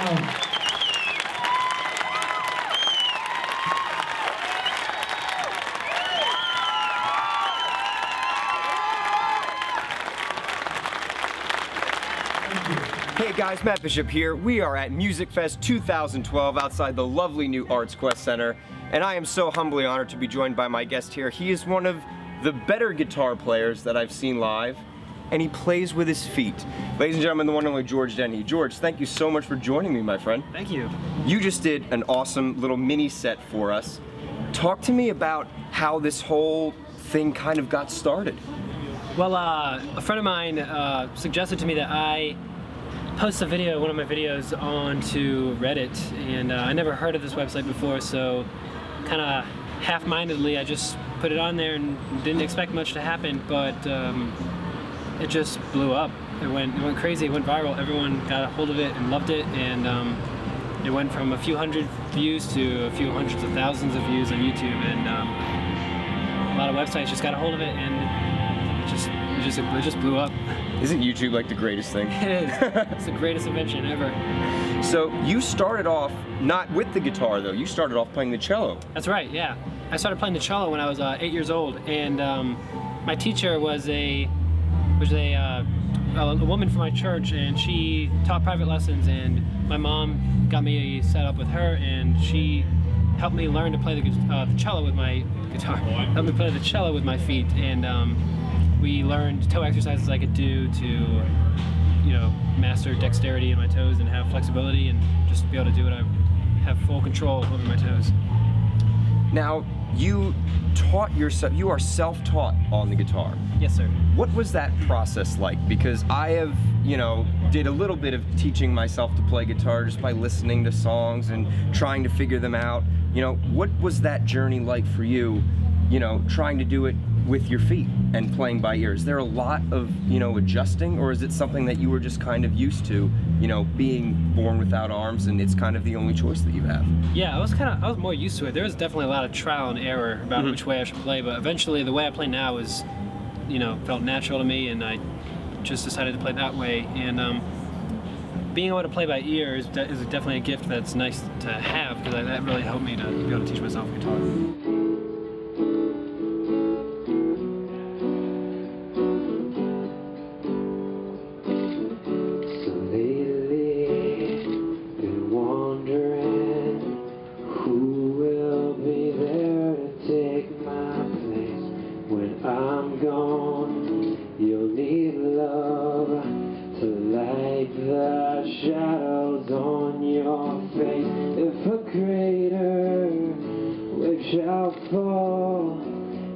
Wow. Hey guys, Matt Bishop here. We are at Musikfest 2012 outside the lovely new Arts Quest Center, and I am so humbly honored to be joined by my guest here. He is one of the better guitar players that I've seen live, and he plays with his feet. Ladies and gentlemen, the one and only George Dennehy. George, thank you so much for joining me, my friend. Thank you. You just did an awesome little mini set for us. Talk to me about how this whole thing kind of got started. Well, a friend of mine suggested to me that I post a video, one of my videos, onto Reddit, and I never heard of this website before, so kind of half-mindedly I just put it on there and didn't expect much to happen, but it just blew up. It went crazy. It went viral. Everyone got a hold of it and loved it, and it went from a few hundred views to a few hundreds of thousands of views on YouTube, and a lot of websites just got a hold of it, and it just blew up. Isn't YouTube like the greatest thing? It is. It's the greatest invention ever. So you started off not with the guitar though. You started off playing the cello. That's right. Yeah. I started playing the cello when I was 8 years old, and my teacher was a woman from my church, and she taught private lessons, and my mom got me set up with her, and she helped me learn to play the cello with my guitar. Helped me play the cello with my feet, and we learned toe exercises I could do to, you know, master dexterity in my toes and have flexibility and just be able to do it. I have full control over my toes. Now, you taught yourself, you are self-taught on the guitar. Yes, sir. What was that process like? Because I have, you know, did a little bit of teaching myself to play guitar just by listening to songs and trying to figure them out. You know, what was that journey like for you, you know, trying to do it with your feet and playing by ear? Is there a lot of, you know, adjusting, or is it something that you were just kind of used to, you know, being born without arms and it's kind of the only choice that you have? Yeah, I was more used to it. There was definitely a lot of trial and error about which way I should play, but eventually the way I play now is, you know, felt natural to me, and I just decided to play that way. And being able to play by ear is definitely a gift that's nice to have, because that really helped me to be able to teach myself guitar. I'm gone, you'll need love to light the shadows on your face. If a greater wave shall fall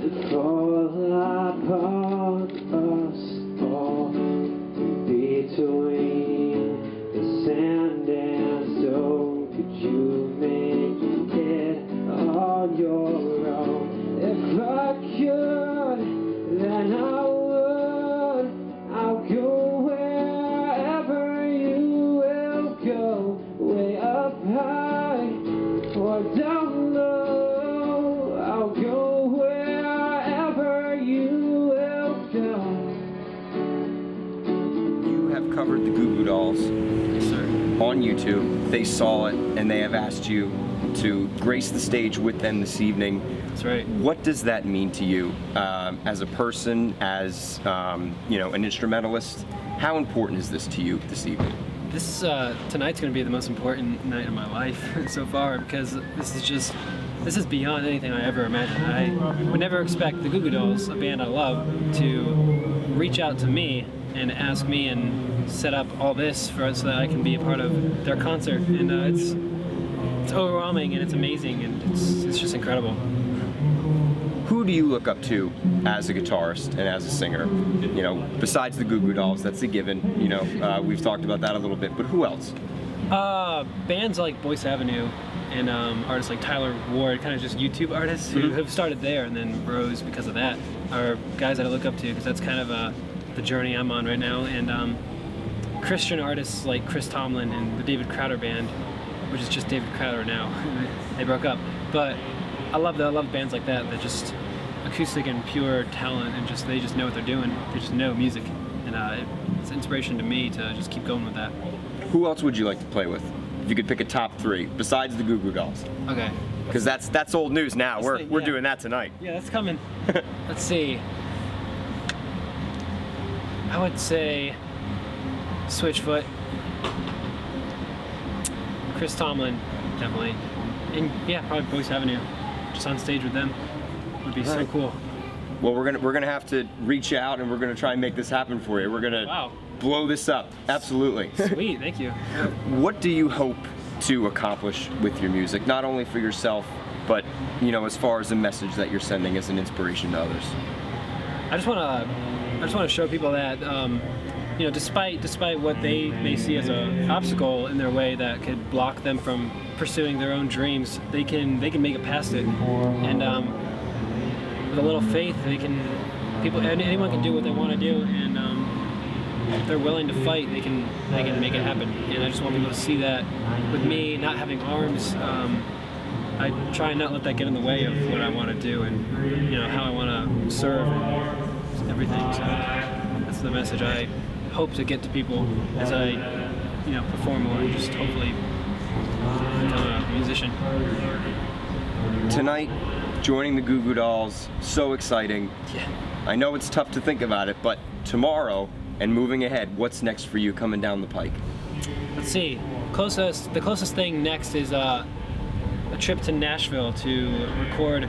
and fall upon us all, between the sand and stone, could you make it on your own? If I could, then I would. I'll go wherever you will go, way up high or down low. I'll go wherever you will go. You have covered the Goo Goo Dolls. Yes, sir. On YouTube. They saw it and they have asked you to grace the stage with them this evening. That's right. What does that mean to you as a person, as you know, an instrumentalist? How important is this to you this evening? This tonight's going to be the most important night of my life so far, because this is beyond anything I ever imagined. I would never expect the Goo Goo Dolls, a band I love, to reach out to me and ask me and set up all this for us so that I can be a part of their concert. And it's overwhelming, and it's amazing, and it's just incredible. Who do you look up to as a guitarist and as a singer? You know, besides the Goo Goo Dolls, that's a given. You know, we've talked about that a little bit, but who else? Bands like Boyce Avenue and artists like Tyler Ward, kind of just YouTube artists who have started there and then rose because of that, are guys that I look up to, because that's kind of the journey I'm on right now. And Christian artists like Chris Tomlin and the David Crowder Band, which is just David Crowder now. They broke up, but I love bands like that just acoustic and pure talent, and they just know what they're doing. They just know music, and it's inspiration to me to just keep going with that. Who else would you like to play with? If you could pick a top 3 besides the Goo Goo Dolls, Okay. because that's old news now. We're yeah. doing that tonight. Yeah, that's coming. Let's see. I would say Switchfoot, Chris Tomlin, definitely, and yeah, probably Boyce Avenue. Just on stage with them would be so cool. Well, we're gonna have to reach out, and we're gonna try and make this happen for you. We're gonna blow this up. Absolutely. Sweet, thank you. What do you hope to accomplish with your music, not only for yourself, but as far as the message that you're sending as an inspiration to others? I just want to show people that despite what they may see as an obstacle in their way that could block them from pursuing their own dreams, they can make it past it. And with a little faith, anyone can do what they want to do, and if they're willing to fight, they can make it happen. And I just want people to see that with me not having arms, I try and not let that get in the way of what I want to do and how I want to serve and everything. So that's the message I hope to get to people as I perform more and just hopefully become a musician. Tonight, joining the Goo Goo Dolls, so exciting. Yeah. I know it's tough to think about it, but tomorrow and moving ahead, what's next for you coming down the pike? Let's see. The closest thing next is a trip to Nashville to record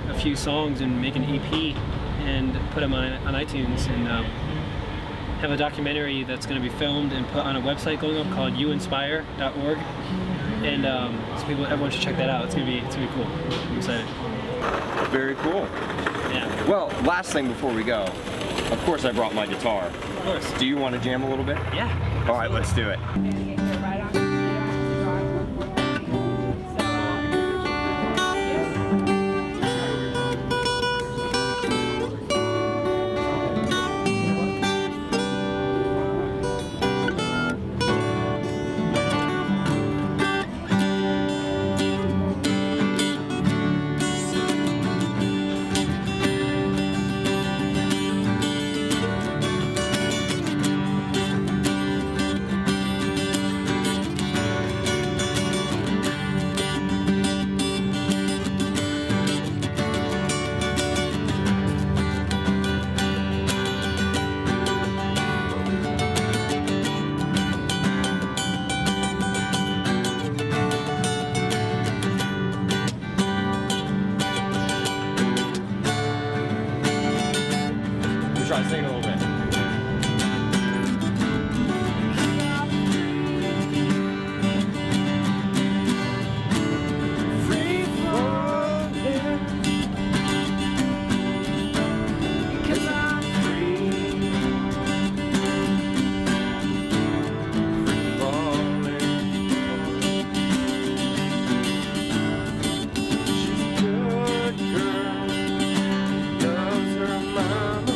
a few songs and make an EP and put them on iTunes, and have a documentary that's going to be filmed and put on a website going up called youinspire.org, and so everyone should check that out. It's gonna be cool. I'm excited. Very cool. Yeah. Well, last thing before we go, of course I brought my guitar. Of course. Do you want to jam a little bit? Yeah. All right, let's do it. Try to sing it a little bit. Free falling, 'cause I'm free. Free falling. She's a good girl, loves her mama.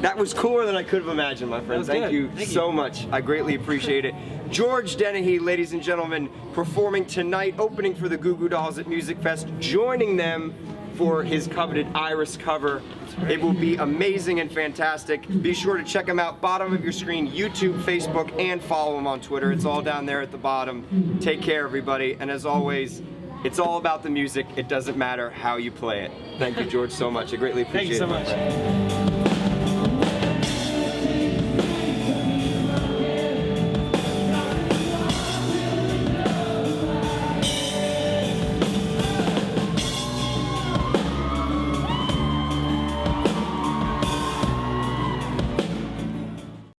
That was cooler than I could have imagined, my friend. Thank you so much. I greatly appreciate it. George Dennehy, ladies and gentlemen, performing tonight, opening for the Goo Goo Dolls at Musikfest, joining them for his coveted Iris cover. It will be amazing and fantastic. Be sure to check him out, bottom of your screen, YouTube, Facebook, and follow him on Twitter. It's all down there at the bottom. Take care, everybody, and as always, it's all about the music. It doesn't matter how you play it. Thank you, George, so much. I greatly appreciate it. Thank you so much.